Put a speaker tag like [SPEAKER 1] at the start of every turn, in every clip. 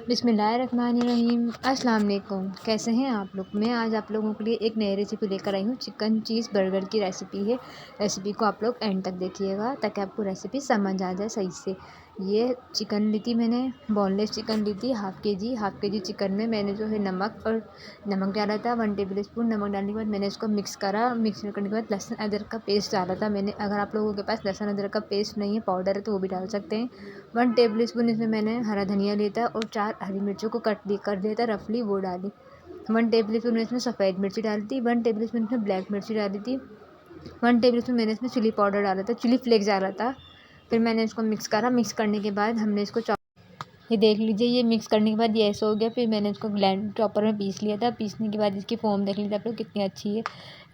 [SPEAKER 1] बिस्मिल्लाहिर्रहमानिर्रहीम। अस्सलाम वालेकुम। कैसे हैं आप लोग। मैं आज आप लोगों के लिए एक नई रेसिपी लेकर आई हूँ। चिकन चीज़ बर्गर की रेसिपी है। रेसिपी को आप लोग एंड तक देखिएगा ताकि आपको रेसिपी समझ आ जाए सही से। ये चिकन ली थी मैंने, बोनलेस चिकन ली थी हाफ़ के जी चिकन में मैंने जो है नमक डाला था 1 टेबल स्पून। नमक डालने के बाद मैंने इसको मिक्स करने के बाद लहसुन अदरक का पेस्ट डाला था मैंने। अगर आप लोगों के पास लहसुन अदरक का पेस्ट नहीं है, पाउडर है, तो वो भी डाल सकते हैं। 1 टेबल स्पून इसमें मैंने हरा धनिया लिया था और 4 हरी मिर्चों को कर दिया था रफली, वो डाली। 1 टेबल स्पून मैंने इसमें सफ़ेद मिर्ची डाली थी। 1 टेबल स्पून इसमें ब्लैक मिर्ची डाली थी। 1 टेबल स्पून मैंने इसमें चिली पाउडर डाला था, चिली फ्लेक्स डाला था। फिर मैंने इसको मिक्स करने के बाद हमने इसको ये देख लीजिए, ये मिक्स करने के बाद ये ऐसा हो गया। फिर मैंने इसको ग्राइंड चॉपर में पीस लिया था। पीसने के बाद इसकी फ़ॉर्म देख लीजिए आप लोग कितनी अच्छी है,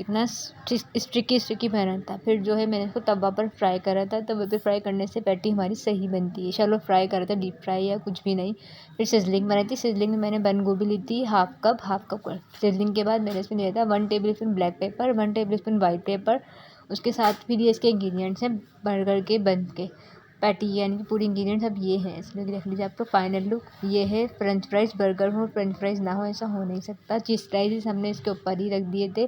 [SPEAKER 1] इतना स्टिकी बना था। फिर जो है मैंने इसको तवा पर फ्राई करा था। तवे पे फ्राई करने से पैटी हमारी सही बनती है। चलो फ्राई करा था, डीप फ्राई या कुछ भी नहीं। फिर सिजलिंग बनाई थी। सिजलिंग में मैंने बंद गोभी ली थी हाफ कप। सिजलिंग के बाद मैंने इसमें लिया था 1 table spoon black pepper, 1 table spoon white paper. उसके साथ फिर ये इसके इंग्रेडिएंट्स हैं बर्गर के बन के पैटी, यानी कि पूरी इंग्रेडिएंट्स अब ये हैं। इसलिए देख लीजिए आपको फाइनल लुक ये है। फ्रेंच फ्राइज़, बर्गर हो फ्रेंच फ्राइज़ ना हो ऐसा हो नहीं सकता। चीज़ स्लाइसेस हमने इसके ऊपर ही रख दिए थे।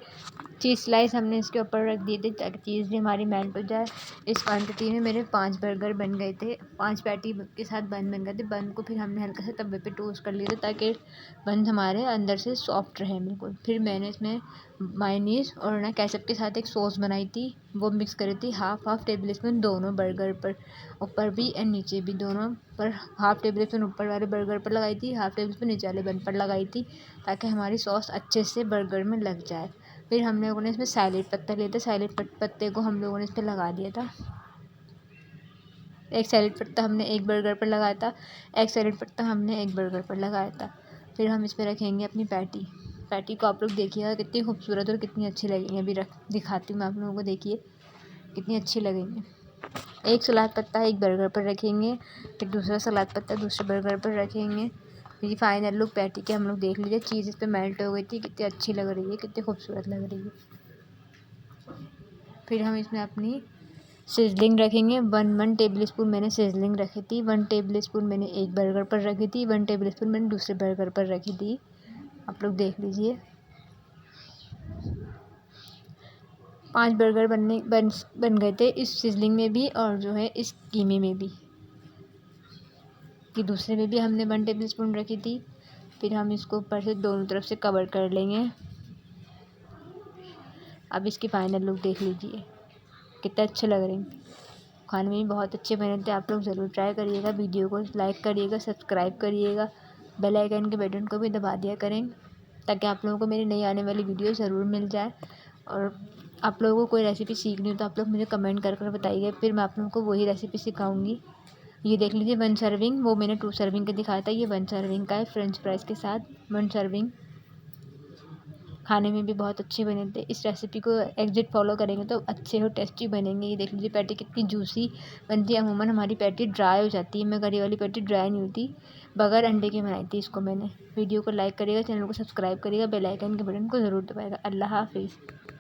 [SPEAKER 1] चीज़ स्लाइस हमने इसके ऊपर रख दिए थे ताकि चीज़ भी हमारी मेल्ट हो जाए। इस क्वांटिटी में मेरे 5 बर्गर बन गए थे। 5 पैटी के साथ बन गए थे। बन को फिर हमने हल्का सा तवे पे टोस्ट कर लिया था ताकि बन हमारे अंदर से सॉफ्ट रहे बिल्कुल। फिर मैंने इसमें मायोनीज़ और ना केचप के साथ एक सॉस बनाई थी, वो मिक्स करी थी हाफ टेबल स्पून दोनों बर्गर पर, ऊपर भी एंड नीचे भी दोनों पर। हाफ टेबल स्पून ऊपर वाले बर्गर पर लगाई थी, हाफ टेबल स्पून नीचे वाले बन पर लगाई थी ताकि हमारी सॉस अच्छे से बर्गर में लग जाए। फिर हम लोगों ने इसमें सैलेड पत्ता लिया था। सैलेड पत्ते को हम लोगों ने इस पर लगा दिया था। एक सैलेड पत्ता हमने एक बर्गर पर लगाया था, एक सैलेड पत्ता हमने एक बर्गर पर लगाया था। फिर हम इसमें रखेंगे अपनी पैटी को आप लोग देखिएगा कितनी खूबसूरत और कितनी अच्छी लगेंगी। अभी दिखाती हूँ मैं आप लोगों को, देखिए कितनी अच्छी लगेंगी। एक सलाद पत्ता एक बर्गर पर रखेंगे, फिर दूसरा सलाद पत्ता दूसरे बर्गर पर रखेंगे। ये फाइनल लुक पैटी के हम लोग देख लीजिए, चीज़ इस पर मेल्ट हो गई थी, कितनी अच्छी लग रही है, कितनी खूबसूरत लग रही है। फिर हम इसमें अपनी सिजलिंग रखेंगे। 1 टेबल स्पून मैंने सिजलिंग रखी थी। 1 टेबल स्पून मैंने एक बर्गर पर रखी थी। 1 टेबल स्पून मैंने दूसरे बर्गर पर रखी थी। आप लोग देख लीजिए 5 बर्गर बन गए थे इस सिजलिंग में भी और जो है इस कीमे में भी। कि दूसरे में भी हमने 1 टेबल स्पून रखी थी। फिर हम इसको ऊपर से दोनों तरफ से कवर कर लेंगे। अब इसकी फाइनल लुक देख लीजिए कितने अच्छे लग रहे हैं, खाने में भी बहुत अच्छे बने थे। आप लोग ज़रूर ट्राई करिएगा। वीडियो को लाइक करिएगा, सब्सक्राइब करिएगा, बेल आइकन के बटन को भी दबा दिया करें ताकि आप लोगों को मेरी नई आने वाली वीडियो ज़रूर मिल जाए। और आप लोगों को कोई रेसिपी सीखनी हो तो आप लोग मुझे कमेंट कर बताइए, फिर मैं आप लोगों को वही रेसिपी सिखाऊंगी। ये देख लीजिए 1 सर्विंग, वो मैंने 2 सर्विंग का दिखाया था, ये 1 सर्विंग का है फ्रेंच फ्राइज़ के साथ 1 सर्विंग। खाने में भी बहुत अच्छे बने थे। इस रेसिपी को एग्जिट फॉलो करेंगे तो अच्छे और टेस्टी बनेंगे। ये देख लीजिए पैटी कितनी जूसी बनती है। अमूमन हमारी पैटी ड्राई हो जाती है, मगर ये वाली पैटी ड्राई नहीं होती। बगैर अंडे की बनाई थी इसको मैंने। वीडियो को लाइक करिएगा, चैनल को सब्सक्राइब करिएगा, बेल आइकन के बटन को ज़रूर दबाइएगा। अल्लाह हाफ़िज़।